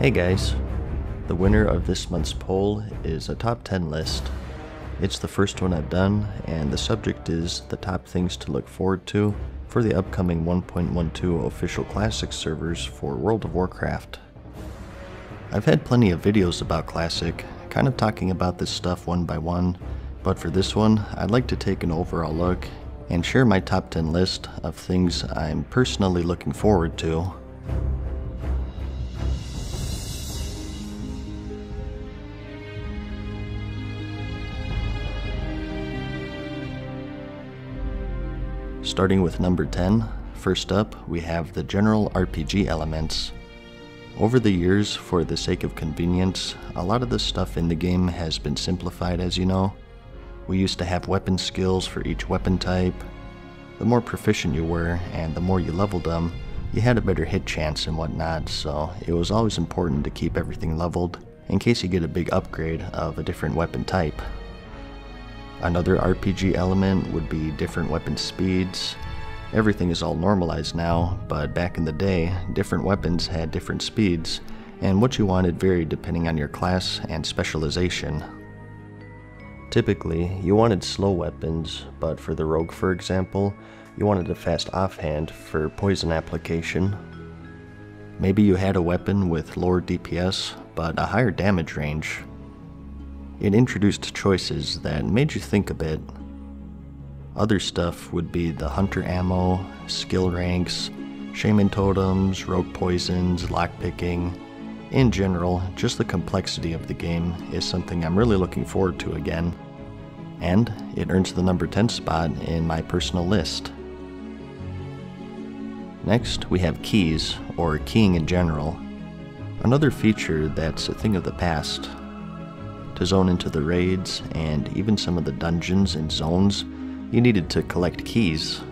Hey guys, the winner of this month's poll is a top 10 list. It's the first one I've done, and the subject is the top things to look forward to for the upcoming 1.12 official Classic servers for World of Warcraft. I've had plenty of videos about Classic, kind of talking about this stuff one by one, but for this one, I'd like to take an overall look and share my top 10 list of things I'm personally looking forward to. Starting with number 10, first up we have the general RPG elements. Over the years, for the sake of convenience, a lot of the stuff in the game has been simplified, as you know. We used to have weapon skills for each weapon type. The more proficient you were, and the more you leveled them, you had a better hit chance and whatnot, so it was always important to keep everything leveled, in case you get a big upgrade of a different weapon type. Another RPG element would be different weapon speeds. Everything is all normalized now, but back in the day, different weapons had different speeds, and what you wanted varied depending on your class and specialization. Typically, you wanted slow weapons, but for the rogue, for example, you wanted a fast offhand for poison application. Maybe you had a weapon with lower DPS, but a higher damage range. It introduced choices that made you think a bit. Other stuff would be the hunter ammo, skill ranks, shaman totems, rogue poisons, lockpicking. In general, just the complexity of the game is something I'm really looking forward to again. And it earns the number 10 spot in my personal list. Next, we have keys, or keying in general. Another feature that's a thing of the past. To zone into the raids, and even some of the dungeons and zones, you needed to collect keys.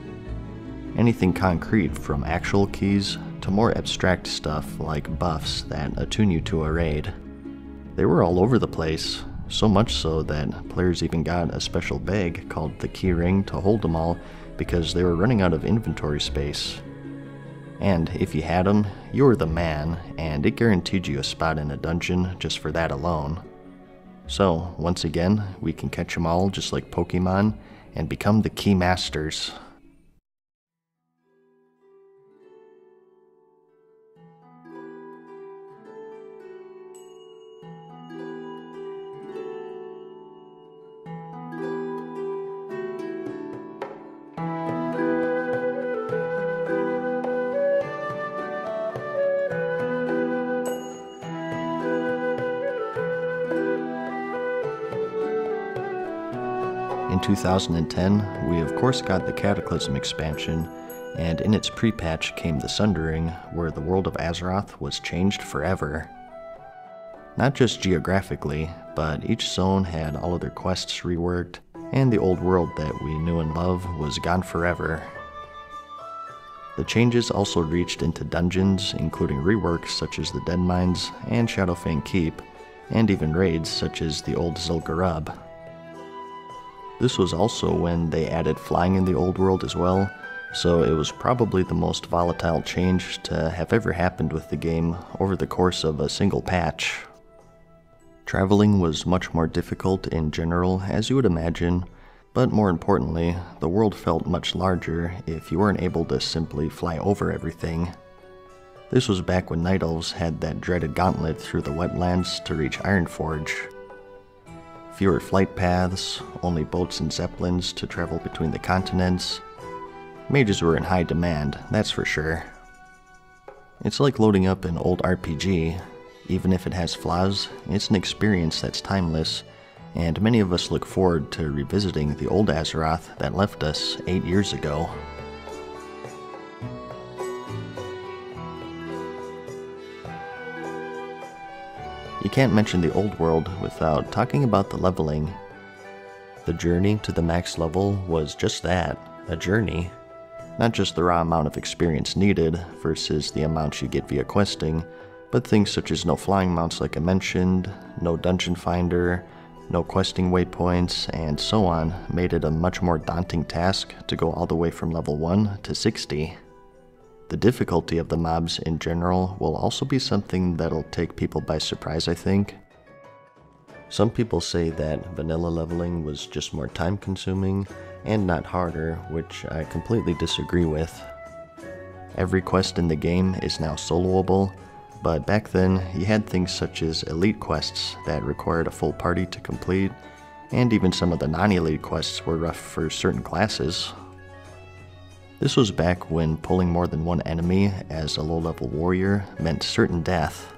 Anything concrete, from actual keys to more abstract stuff like buffs that attune you to a raid. They were all over the place, so much so that players even got a special bag called the key ring to hold them all because they were running out of inventory space. And if you had them, you were the man, and it guaranteed you a spot in a dungeon just for that alone. So, once again, we can catch them all just like Pokemon and become the key masters. In 2010, we of course got the Cataclysm expansion, and in its pre-patch came the Sundering, where the world of Azeroth was changed forever. Not just geographically, but each zone had all of their quests reworked, and the old world that we knew and loved was gone forever. The changes also reached into dungeons, including reworks such as the Dead Mines and Shadowfang Keep, and even raids such as the old Zul'Gurub. This was also when they added flying in the old world as well, so it was probably the most volatile change to have ever happened with the game over the course of a single patch. Traveling was much more difficult in general, as you would imagine, but more importantly, the world felt much larger if you weren't able to simply fly over everything. This was back when Night Elves had that dreaded gauntlet through the wetlands to reach Ironforge. Fewer flight paths, only boats and zeppelins to travel between the continents. Mages were in high demand, that's for sure. It's like loading up an old RPG. Even if it has flaws, it's an experience that's timeless, and many of us look forward to revisiting the old Azeroth that left us 8 years ago. You can't mention the old world without talking about the leveling. The journey to the max level was just that, a journey. Not just the raw amount of experience needed versus the amount you get via questing, but things such as no flying mounts like I mentioned, no dungeon finder, no questing waypoints, and so on made it a much more daunting task to go all the way from level 1 to 60. The difficulty of the mobs in general will also be something that'll take people by surprise, I think. Some people say that vanilla leveling was just more time consuming and not harder, which I completely disagree with. Every quest in the game is now soloable, but back then you had things such as elite quests that required a full party to complete, and even some of the non-elite quests were rough for certain classes. This was back when pulling more than one enemy as a low-level warrior meant certain death.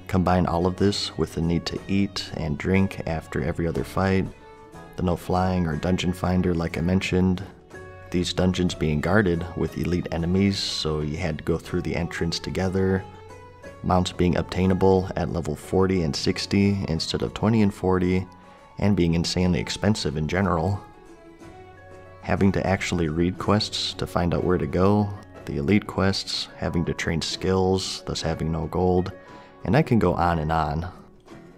Combine all of this with the need to eat and drink after every other fight, the no flying or dungeon finder like I mentioned, these dungeons being guarded with elite enemies so you had to go through the entrance together, mounts being obtainable at level 40 and 60 instead of 20 and 40, and being insanely expensive in general. Having to actually read quests to find out where to go, the elite quests, having to train skills, thus having no gold, and I can go on and on.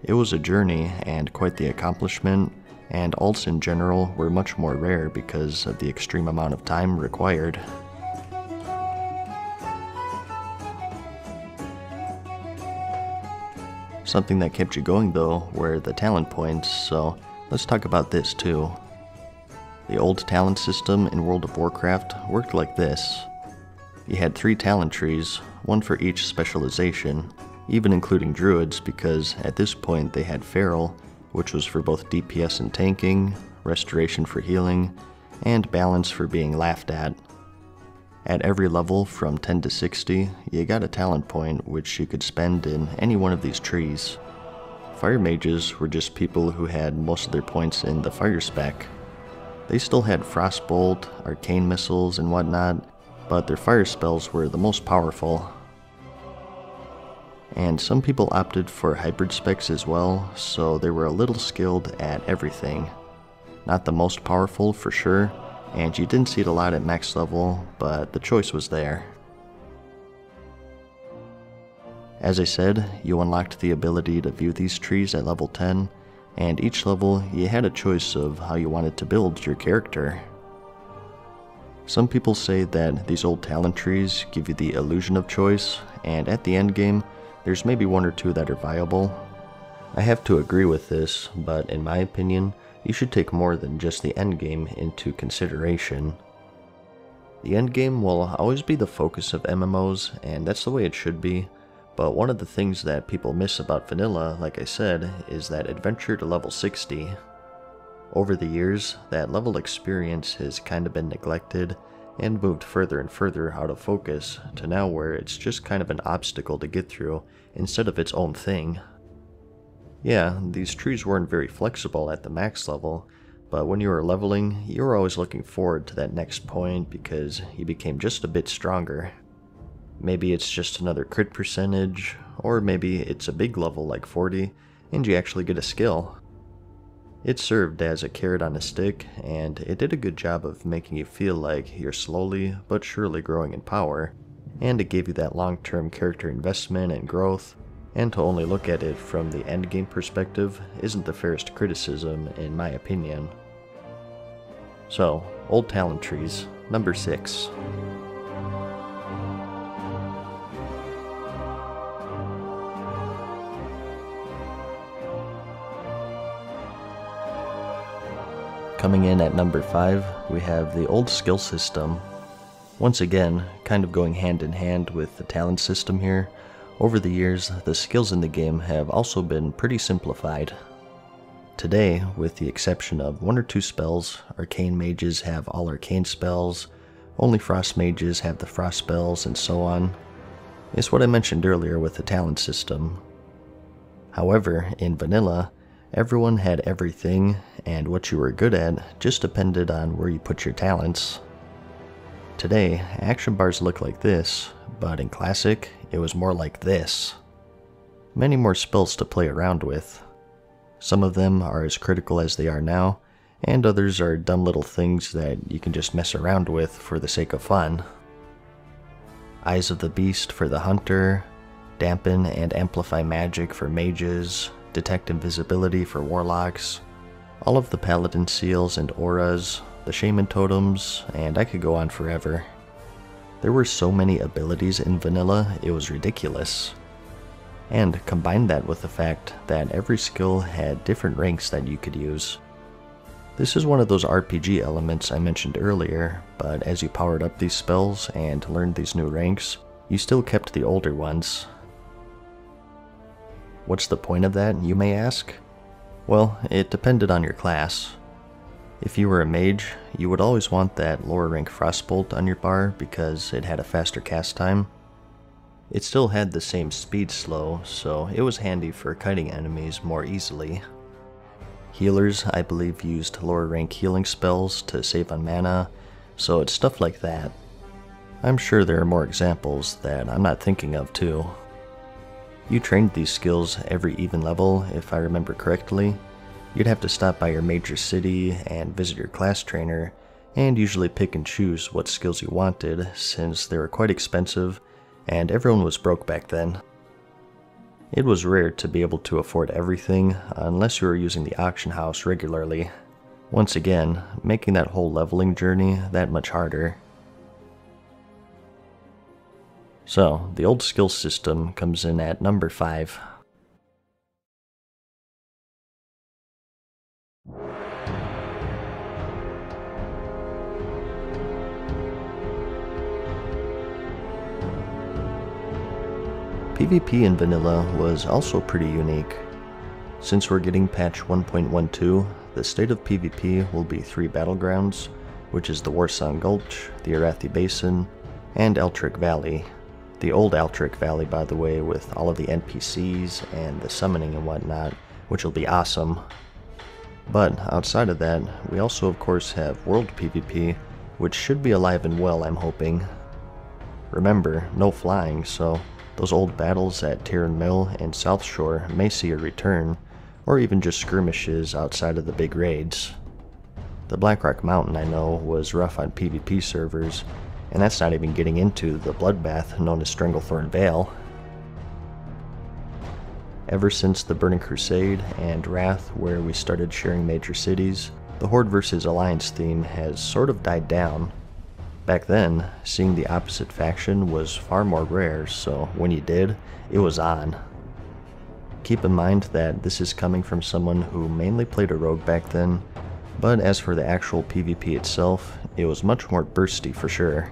It was a journey and quite the accomplishment, and ults in general were much more rare because of the extreme amount of time required. Something that kept you going though were the talent points, so let's talk about this too. The old talent system in World of Warcraft worked like this. You had 3 talent trees, one for each specialization, even including druids because at this point they had feral, which was for both DPS and tanking, restoration for healing, and balance for being laughed at. At every level from 10 to 60, you got a talent point which you could spend in any one of these trees. Fire mages were just people who had most of their points in the fire spec. They still had frostbolt, arcane missiles, and whatnot, but their fire spells were the most powerful. And some people opted for hybrid specs as well, so they were a little skilled at everything. Not the most powerful for sure, and you didn't see it a lot at max level, but the choice was there. As I said, you unlocked the ability to view these trees at level 10, and each level you had a choice of how you wanted to build your character. Some people say that these old talent trees give you the illusion of choice, and at the end game, there's maybe 1 or 2 that are viable. I have to agree with this, but in my opinion, you should take more than just the endgame into consideration. The endgame will always be the focus of MMOs, and that's the way it should be, but one of the things that people miss about vanilla, like I said, is that adventure to level 60. Over the years, that level experience has kind of been neglected and moved further and further out of focus to now where it's just kind of an obstacle to get through instead of its own thing. Yeah, these trees weren't very flexible at the max level, but when you were leveling, you were always looking forward to that next point because you became just a bit stronger. Maybe it's just another crit percentage, or maybe it's a big level like 40 and you actually get a skill. It served as a carrot on a stick, and it did a good job of making you feel like you're slowly but surely growing in power, and it gave you that long-term character investment and growth, and to only look at it from the endgame perspective isn't the fairest criticism in my opinion. So, old talent trees, number 6. Coming in at number 5, we have the old skill system. Once again, kind of going hand in hand with the talent system here, over the years the skills in the game have also been pretty simplified. Today, with the exception of 1 or 2 spells, arcane mages have all arcane spells, only frost mages have the frost spells, and so on. It's what I mentioned earlier with the talent system. However, in vanilla, everyone had everything, and what you were good at just depended on where you put your talents. Today, action bars look like this, but in Classic, it was more like this. Many more spells to play around with. Some of them are as critical as they are now, and others are dumb little things that you can just mess around with for the sake of fun. Eyes of the Beast for the Hunter, Dampen and Amplify Magic for mages, Detect Invisibility for warlocks, all of the Paladin seals and auras, the Shaman totems, and I could go on forever. There were so many abilities in vanilla, it was ridiculous. And combine that with the fact that every skill had different ranks that you could use. This is one of those RPG elements I mentioned earlier, but as you powered up these spells and learned these new ranks, you still kept the older ones. What's the point of that, you may ask? Well, it depended on your class. If you were a mage, you would always want that lower rank Frostbolt on your bar because it had a faster cast time. It still had the same speed slow, so it was handy for kiting enemies more easily. Healers, I believe, used lower rank healing spells to save on mana, so it's stuff like that. I'm sure there are more examples that I'm not thinking of too. You trained these skills every even level, if I remember correctly. You'd have to stop by your major city and visit your class trainer, and usually pick and choose what skills you wanted, since they were quite expensive, and everyone was broke back then. It was rare to be able to afford everything, unless you were using the auction house regularly. Once again, making that whole leveling journey that much harder. So, the old skill system comes in at number 5. PvP in vanilla was also pretty unique. Since we're getting patch 1.12, the state of PvP will be 3 battlegrounds, which is the Warsong Gulch, the Arathi Basin, and Eltric Valley. The old Eltric Valley, by the way, with all of the NPCs and the summoning and whatnot, which will be awesome. But outside of that, we also of course have World PvP, which should be alive and well, I'm hoping. Remember, no flying, so those old battles at Tyran Mill and South Shore may see a return, or even just skirmishes outside of the big raids. The Blackrock Mountain, I know, was rough on PvP servers, and that's not even getting into the bloodbath known as Stranglethorn Vale. Ever since the Burning Crusade and Wrath, where we started sharing major cities, the Horde vs. Alliance theme has sort of died down. Back then, seeing the opposite faction was far more rare, so when you did, it was on. Keep in mind that this is coming from someone who mainly played a rogue back then, but as for the actual PvP itself, it was much more bursty for sure.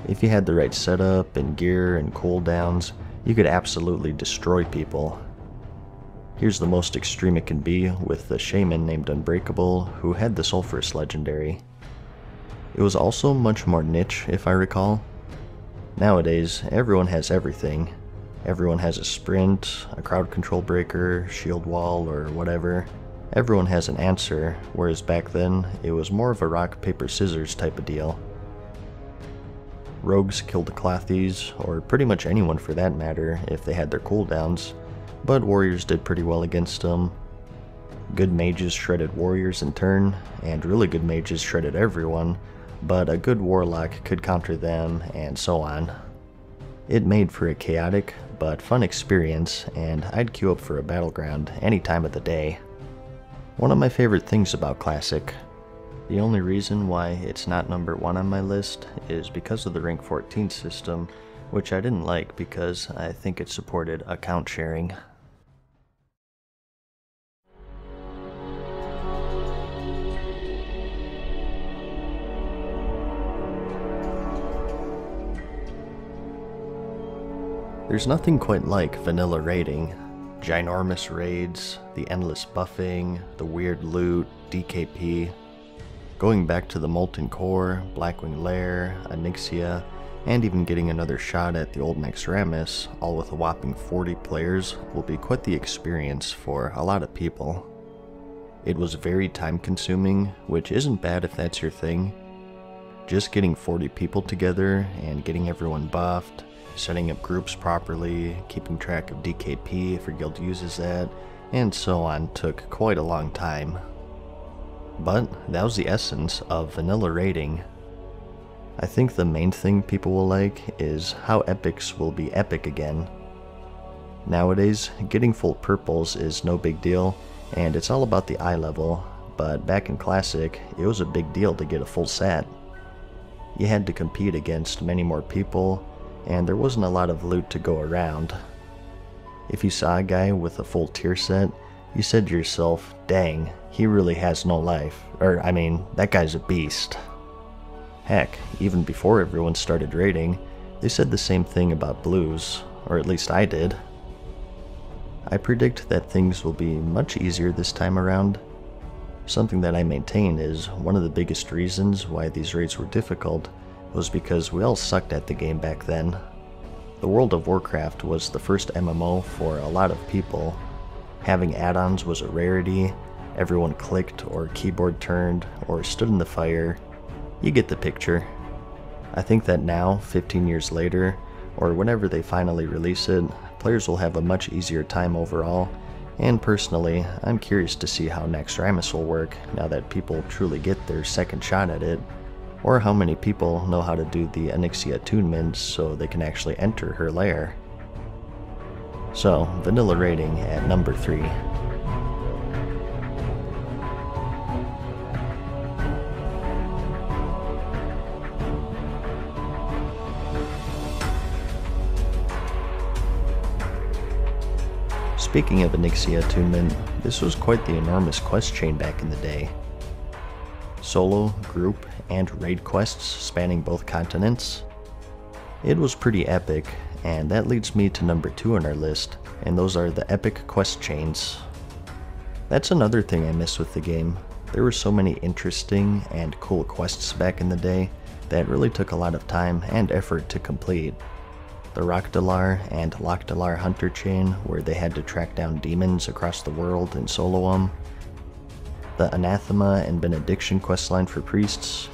If you had the right setup and gear and cooldowns, you could absolutely destroy people. Here's the most extreme it can be with the shaman named Unbreakable, who had the Sulfurous legendary. It was also much more niche, if I recall. Nowadays, everyone has everything. Everyone has a sprint, a crowd control breaker, shield wall, or whatever. Everyone has an answer, whereas back then, it was more of a rock, paper, scissors type of deal. Rogues killed the Clothies, or pretty much anyone for that matter, if they had their cooldowns, but warriors did pretty well against them. Good mages shredded warriors in turn, and really good mages shredded everyone, but a good warlock could counter them, and so on. It made for a chaotic, but fun experience, and I'd queue up for a battleground any time of the day. One of my favorite things about Classic. The only reason why it's not number 1 on my list is because of the rank 14 system, which I didn't like because I think it supported account sharing. There's nothing quite like vanilla raiding. Ginormous raids, the endless buffing, the weird loot, DKP. Going back to the Molten Core, Blackwing Lair, Onyxia, and even getting another shot at the old Naxxramas, all with a whopping 40 players, will be quite the experience for a lot of people. It was very time consuming, which isn't bad if that's your thing. Just getting 40 people together and getting everyone buffed, setting up groups properly, keeping track of DKP if your guild uses that, and so on took quite a long time. But that was the essence of vanilla raiding. I think the main thing people will like is how epics will be epic again. Nowadays, getting full purples is no big deal, and it's all about the eye level, but back in Classic, it was a big deal to get a full set. You had to compete against many more people, and there wasn't a lot of loot to go around. If you saw a guy with a full tier set, you said to yourself, dang, he really has no life. Or, I mean, that guy's a beast. Heck, even before everyone started raiding, they said the same thing about blues, or at least I did. I predict that things will be much easier this time around. Something that I maintain is one of the biggest reasons why these raids were difficult was because we all sucked at the game back then. The World of Warcraft was the first MMO for a lot of people. Having add-ons was a rarity, everyone clicked or keyboard turned or stood in the fire. You get the picture. I think that now, 15 years later, or whenever they finally release it, players will have a much easier time overall, and personally, I'm curious to see how Naxxramas will work now that people truly get their second shot at it, or how many people know how to do the Onyxia attunements so they can actually enter her lair. So, vanilla rating at number 3. Speaking of Onyxia attunement, this was quite the enormous quest chain back in the day. Solo, group, and raid quests spanning both continents. It was pretty epic, and that leads me to number 2 on our list, and those are the epic quest chains. That's another thing I miss with the game. There were so many interesting and cool quests back in the day that really took a lot of time and effort to complete. The Rockdalar and Lockdalar Hunter chain, where they had to track down demons across the world and solo them. The Anathema and Benediction questline for priests.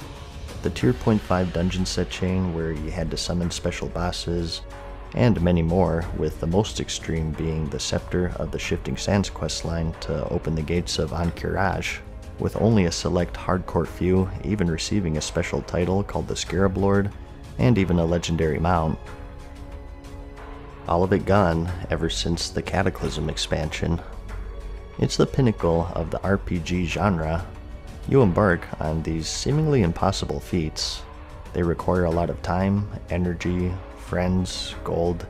The Tier 0.5 dungeon set chain, where you had to summon special bosses. And many more, with the most extreme being the Scepter of the Shifting Sands questline to open the gates of Ahn'Qiraj, with only a select hardcore few even receiving a special title called the Scarab Lord, and even a legendary mount. All of it gone ever since the Cataclysm expansion. It's the pinnacle of the RPG genre. You embark on these seemingly impossible feats. They require a lot of time, energy, friends, gold,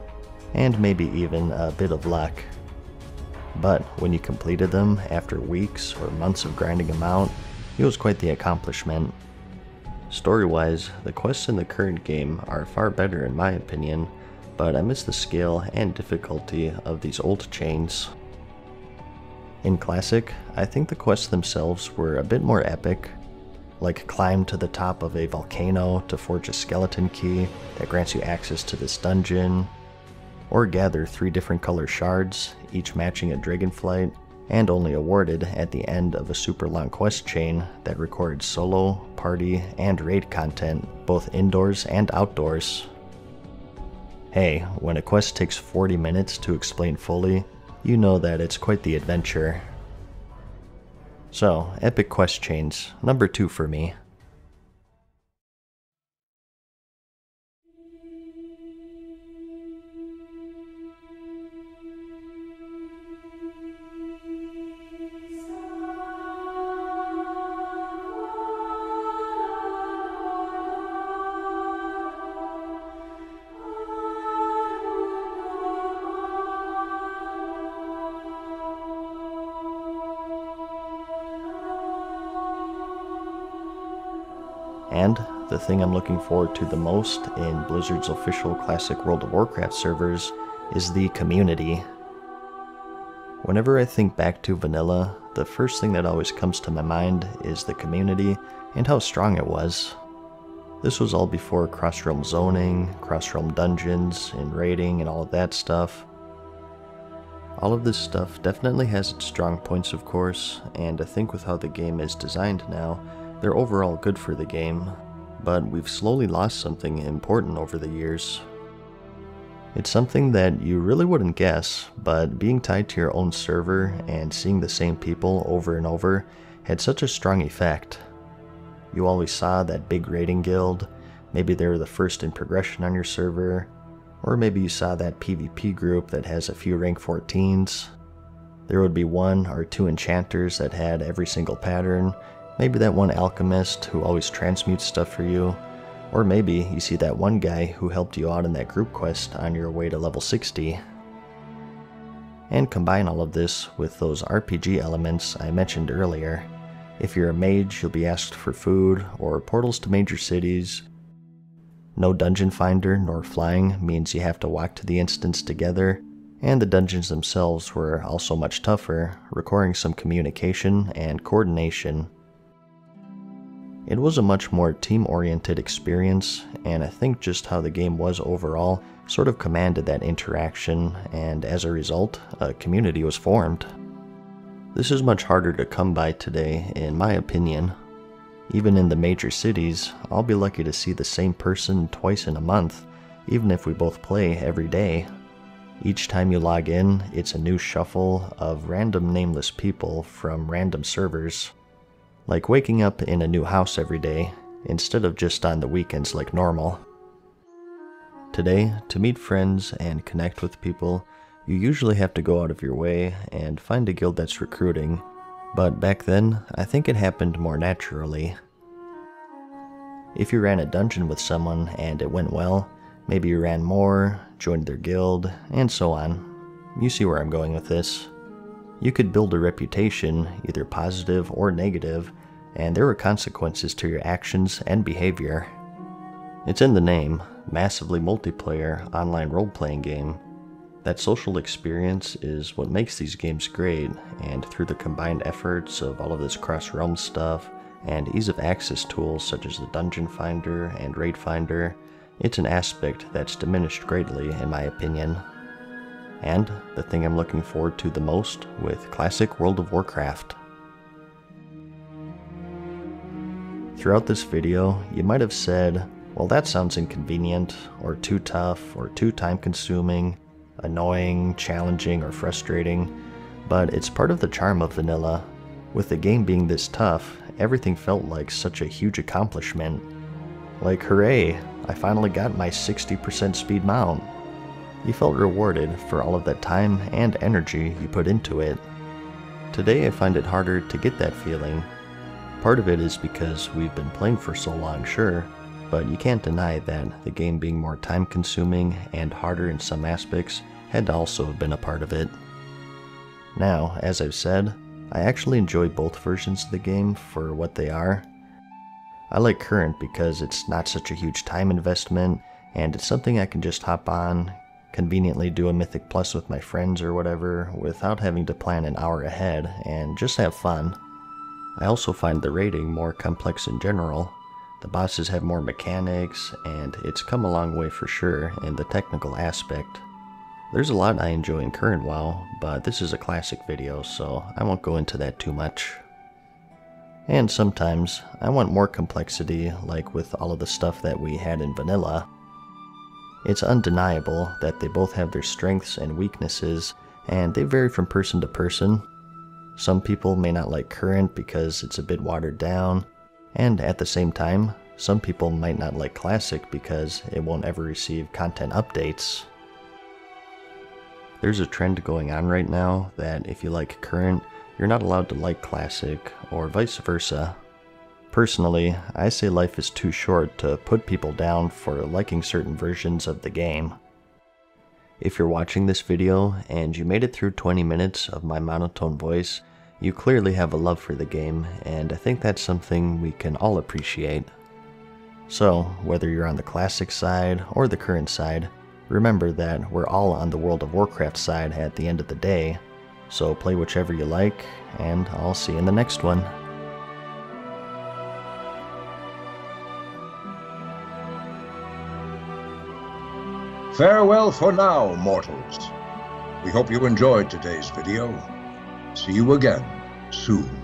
and maybe even a bit of luck. But when you completed them after weeks or months of grinding them out, it was quite the accomplishment. Story-wise, the quests in the current game are far better in my opinion, but I miss the scale and difficulty of these old chains. In Classic, I think the quests themselves were a bit more epic, like climb to the top of a volcano to forge a skeleton key that grants you access to this dungeon, or gather 3 different color shards, each matching a dragonflight, and only awarded at the end of a super long quest chain that records solo, party, and raid content, both indoors and outdoors. Hey, when a quest takes 40 minutes to explain fully, you know that it's quite the adventure. So, epic quest chains, number 2 for me. And the thing I'm looking forward to the most in Blizzard's official Classic World of Warcraft servers is the community. Whenever I think back to vanilla, the first thing that always comes to my mind is the community and how strong it was. This was all before cross-realm zoning, cross-realm dungeons, and raiding and all of that stuff. All of this stuff definitely has its strong points, of course, and I think with how the game is designed now, they're overall good for the game, but we've slowly lost something important over the years. It's something that you really wouldn't guess, but being tied to your own server and seeing the same people over and over had such a strong effect. You always saw that big raiding guild, maybe they were the first in progression on your server, or maybe you saw that PvP group that has a few rank 14s. There would be 1 or 2 enchanters that had every single pattern, maybe that one alchemist who always transmutes stuff for you, Or maybe you see that one guy who helped you out in that group quest on your way to level 60. And combine all of this with those RPG elements I mentioned earlier. If you're a mage, you'll be asked for food or portals to major cities. No dungeon finder nor flying means you have to walk to the instance together, and the dungeons themselves were also much tougher, requiring some communication and coordination. It was a much more team-oriented experience, and I think just how the game was overall sort of commanded that interaction, and as a result, a community was formed. This is much harder to come by today, in my opinion. Even in the major cities, I'll be lucky to see the same person twice in a month, even if we both play every day. Each time you log in, it's a new shuffle of random nameless people from random servers. Like waking up in a new house every day, instead of just on the weekends like normal. Today, to meet friends and connect with people, you usually have to go out of your way and find a guild that's recruiting, but back then, I think it happened more naturally. If you ran a dungeon with someone and it went well, maybe you ran more, joined their guild, and so on. You see where I'm going with this. You could build a reputation, either positive or negative, and there were consequences to your actions and behavior. It's in the name, massively multiplayer online role-playing game. That social experience is what makes these games great, and through the combined efforts of all of this cross-realm stuff and ease of access tools such as the Dungeon Finder and Raid Finder, it's an aspect that's diminished greatly in my opinion. And the thing I'm looking forward to the most with classic World of Warcraft. Throughout this video, you might have said, well, that sounds inconvenient, or too tough, or too time-consuming, annoying, challenging, or frustrating, but it's part of the charm of vanilla. With the game being this tough, everything felt like such a huge accomplishment. Like, hooray, I finally got my 60% speed mount. You felt rewarded for all of that time and energy you put into it. Today I find it harder to get that feeling. Part of it is because we've been playing for so long, sure, but you can't deny that the game being more time-consuming and harder in some aspects had to also have been a part of it. Now, as I've said, I actually enjoy both versions of the game for what they are. I like current because it's not such a huge time investment, and it's something I can just hop on, conveniently do a Mythic Plus with my friends or whatever without having to plan an hour ahead and just have fun. I also find the raiding more complex in general. The bosses have more mechanics, and it's come a long way for sure in the technical aspect. There's a lot I enjoy in current WoW, but this is a classic video, so I won't go into that too much. And sometimes, I want more complexity, like with all of the stuff that we had in vanilla. It's undeniable that they both have their strengths and weaknesses, and they vary from person to person. Some people may not like current because it's a bit watered down, and at the same time, some people might not like classic because it won't ever receive content updates. There's a trend going on right now that if you like current, you're not allowed to like classic, or vice versa. Personally, I say life is too short to put people down for liking certain versions of the game. If you're watching this video and you made it through 20 minutes of my monotone voice, you clearly have a love for the game, and I think that's something we can all appreciate. So, whether you're on the classic side or the current side, remember that we're all on the World of Warcraft side at the end of the day, so play whichever you like, and I'll see you in the next one. Farewell for now, mortals. We hope you enjoyed today's video. See you again soon.